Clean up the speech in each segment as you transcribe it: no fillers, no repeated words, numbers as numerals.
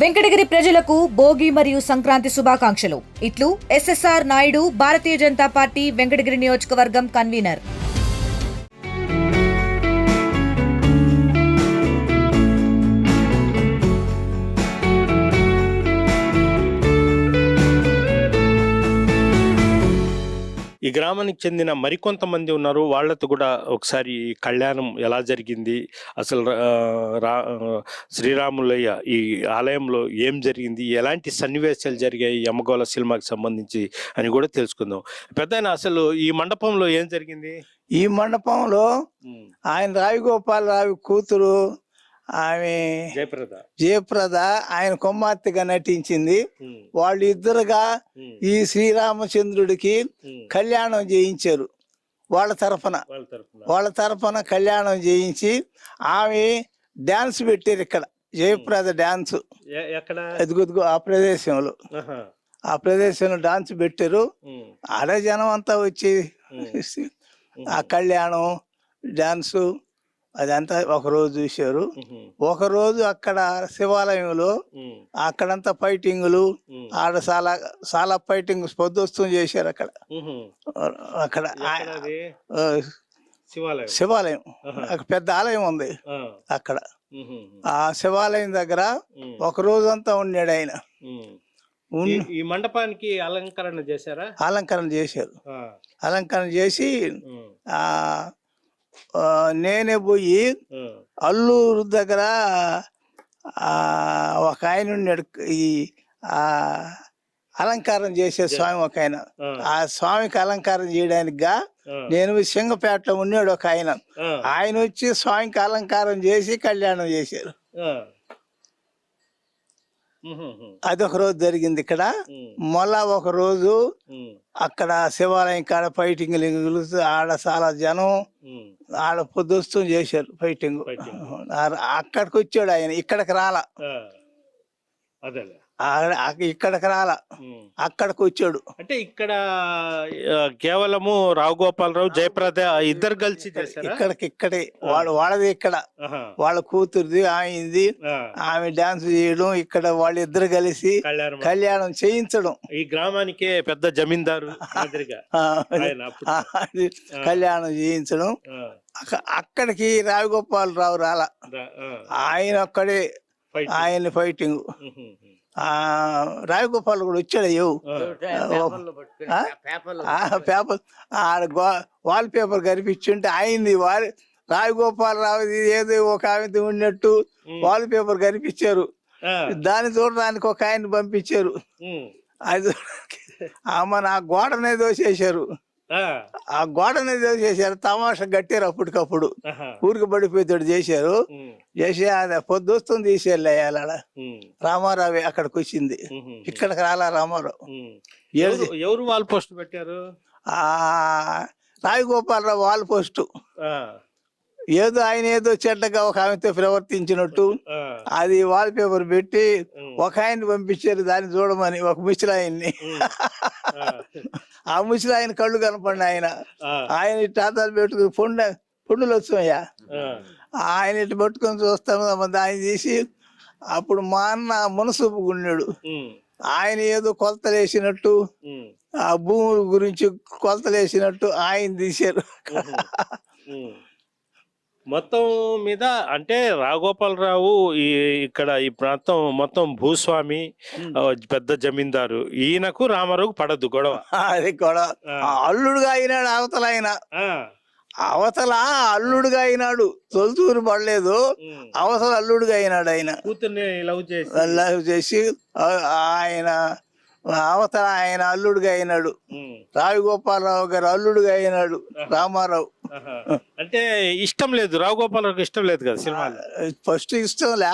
వెంకటగిరి ప్రజలకు భోగి మరియు సంక్రాంతి శుభాకాంక్షలు. ఇట్లు ఎస్ఎస్ఆర్ నాయుడు, భారతీయ జనతా పార్టీ వెంకటగిరి నియోజకవర్గం కన్వీనర్. ఈ గ్రామానికి చెందిన మరికొంతమంది ఉన్నారు. వాళ్ళతో కూడా ఒకసారి కళ్యాణం ఎలా జరిగింది, అసలు శ్రీరాములయ్య ఈ ఆలయంలో ఏం జరిగింది, ఎలాంటి సన్నివేశాలు జరిగాయి యమగోళ సినిమాకి సంబంధించి అని కూడా తెలుసుకుందాం. పెద్దయినా అసలు ఈ మండపంలో ఏం జరిగింది? ఈ మండపంలో ఆయన రావిగోపాలరావు కూతురు ఆమె జయప్రద ఆయన కుమార్తెగా నటించింది. వాళ్ళు ఇద్దరుగా ఈ శ్రీరామచంద్రుడికి కళ్యాణం చేయించారు. వాళ్ళ తరఫున కళ్యాణం చేయించి ఆమె డాన్స్ పెట్టారు. ఇక్కడ జయప్రద డాన్స్ ఎదుగుదుగు ఆ ప్రదేశంలో డాన్స్ పెట్టారు. ఆడ జనం అంతా వచ్చి ఆ కళ్యాణం డాన్సు అదంతా ఒకరోజు చూశారు. ఒకరోజు అక్కడ శివాలయంలో అక్కడంతా ఫైటింగులు ఆడ చాలా ఫైటింగ్ పొద్దుస్తూ చేశారు. అక్కడ శివాలయం పెద్ద ఆలయం ఉంది అక్కడ. ఆ శివాలయం దగ్గర ఒక రోజంతా ఉన్నాడు ఆయన. ఈ మండపానికి అలంకరణ చేశారా? అలంకరణ చేసి నేనే పోయి అల్లూరు దగ్గర ఒక ఆయన ఉన్నాడు, ఈ అలంకారం చేసే స్వామి ఒక ఆయన. ఆ స్వామికి అలంకారం చేయడానికి నేను సింగపేటలో ఉన్నాడు ఒక ఆయన వచ్చి స్వామికి అలంకారం చేసి కళ్యాణం చేశారు. అదొక రోజు జరిగింది ఇక్కడ. మళ్ళా ఒక రోజు అక్కడ శివాలయం కాడ ఫైటింగ్ ఆడ చాలా జనం ఆడ పొద్దుస్తూ చేశారు ఫైటింగ్. అక్కడికి వచ్చాడు ఆయన, ఇక్కడికి రాలా. అక్కడికి వచ్చాడు. అంటే ఇక్కడ కేవలము రావుగోపాలరావు జయప్రద ఇద్దరు కలిసి ఇక్కడే వాళ్ళది ఇక్కడ వాళ్ళ కూతురుది ఆమెది. ఆమె డాన్స్ చేయడం ఇక్కడ వాళ్ళిద్దరు కలిసి కళ్యాణం చేయించడం. ఈ గ్రామానికే పెద్ద జమీందారు కళ్యాణం చేయించడం. అక్కడికి రావుగోపాలరావు రాలా, ఆయన అక్కడే ఆయన ఫైటింగ్. రావిగోపాల్ కూడా వచ్చాడు. పేపర్ వాల్ పేపర్ కనిపించుంటే అయింది. రావిగోపాలరావు ఏదో ఒక ఆమె ఉన్నట్టు వాల్ పేపర్ కనిపించారు. దాన్ని చూడడానికి ఒక ఆయన పంపించారు. అది మన ఆ గోడనే దోసేశారు. తమాషా కట్టారు. అప్పటికప్పుడు ఊరికి పడిపోతాడు చేశారు. చేసి అది పొద్దుస్తుంది తీసేయాలి. రామారావు అక్కడికి వచ్చింది, ఇక్కడికి రాలా రామారావు. ఎవరు వాల్ పోస్ట్ పెట్టారు? రావిగోపాలరావు వాల్ పోస్టు. ఏదో ఆయన ఏదో చెడ్డగా ఒక ఆమెతో ప్రవర్తించినట్టు అది వాల్ పేపర్ పెట్టి ఒక ఆయన పంపించారు దాన్ని చూడమని, ఒక ముసలాయన్ని. ఆ ముసలాయన కళ్ళు కనపడి ఆయన టాతాలు పెట్టుకుని పుండులు వచ్చాయా ఆయన ఇటు పట్టుకొని చూస్తాము. ఆయన తీసి అప్పుడు మా అన్న మునసూపుకున్నాడు. ఆయన ఏదో కొలతలు వేసినట్టు ఆ భూముల గురించి కొలతలు వేసినట్టు ఆయన తీశారు. మొత్తం మీద అంటే రావుగోపాలరావు ఇక్కడ ఈ ప్రాంతం మొత్తం భూస్వామి, పెద్ద జమీందారు. ఈయనకు రామారావు పడదు గొడవ. అది గొడవ. అల్లుడుగా అయినాడు అవతల అల్లుడుగా అయినాడు. తొలుతూరు పడలేదు, అవతల అల్లుడుగా అయినాడు. ఆయన కూతుర్ని లవ్ చేసి ఆయన అవతల ఆయన అల్లుడుగా అయినాడు. రావిగోపాలరావు గారు అల్లుడుగా అయినాడు రామారావు. అంటే ఇష్టం లేదు రావుగోపాలరావుకి, ఇష్టం లేదు కదా సినిమా. ఫస్ట్ ఇష్టంలే,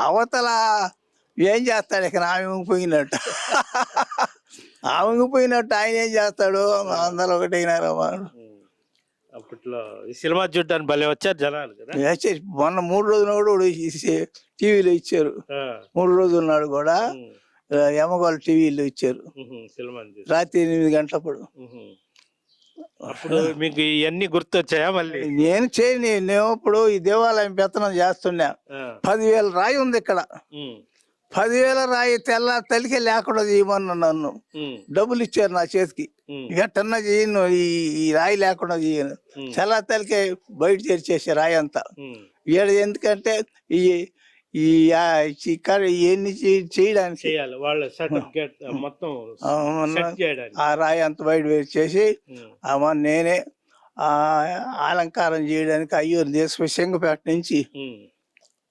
అవతల ఏం చేస్తాడు ఇక ఆమెపోయినట్టు. ఆమెపోయినట్టు ఆయన ఏం చేస్తాడు? అందరూ ఒకటైనారా. అప్పట్లో ఈ సినిమా చూడడానికి భలే వచ్చారు జనాలు కదా. మొన్న 3 రోజులు కూడా టీవీలో ఇచ్చారు. 3 రోజులు నాడు కూడా యమగోళ టీవీలో ఇచ్చారు రాత్రి 8 గంటలప్పుడు. అప్పుడు మీకు ఇవన్నీ గుర్తొచ్చాయా? మళ్ళీ నేను ఇప్పుడు ఈ దేవాలయం పెత్తనం చేస్తున్నా. 10,000 రాయి ఉంది ఇక్కడ. 10,000 రాయి తెల్ల తలికే లేకుండా చేయమన్నా నన్ను. డబ్బులు ఇచ్చారు నా చేతికి. ఎట్టన్నా చేయను, ఈ రాయి లేకుండా చేయను. తెల్ల తలికే బయట చేర్చేసే రాయి అంతా. ఈడ ఎందుకంటే ఈ ఈ ఇక్కడ ఇవన్నీ చేయడానికి చేయాలి వాళ్ళ సర్టిఫికేట్ మొత్తం సెట్ చేయడానికి. ఆ రాయి అంత బయట వేరు చేసి నేనే అలంకారం చేయడానికి అయ్యూరు తీసుకుపోయి సింగపేట నుంచి,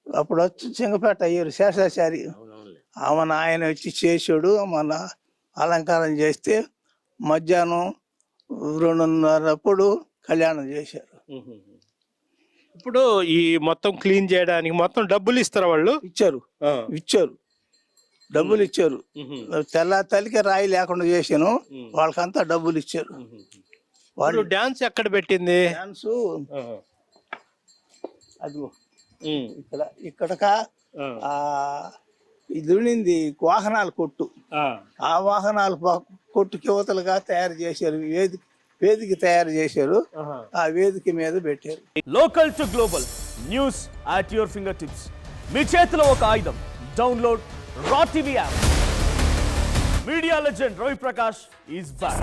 అప్పుడు వచ్చి సింగపేట అయ్యూరు శేషాచారి ఆయన వచ్చి చేసాడు. మన అలంకారం చేస్తే మధ్యాహ్నం 2:30 అప్పుడు కళ్యాణం చేశారు. ఇప్పుడు ఈ మొత్తం క్లీన్ చేయడానికి మొత్తం డబ్బులు ఇస్తారా వాళ్ళు? ఇచ్చారు డబ్బులు ఇచ్చారు. తెల్ల తల్లికి రాయి లేకుండా చేశాను, వాళ్ళకంతా డబ్బులు ఇచ్చారు. వాళ్ళు డాన్స్ ఎక్కడ పెట్టింది? డాన్స్ అదిగో ఇక్కడ ఇది ఉండింది వాహనాల కొట్టు. ఆ వాహనాల కొట్టు యువతలుగా తయారు చేశారు, వేదిక తయారు చేశారు. ఆ వేదిక మీద పెట్టారు. Local to global news at your finger tips. మీ చేతిలో ఒక ఆయుధం. Download Raw TV app. Media legend Ravi Prakash is back.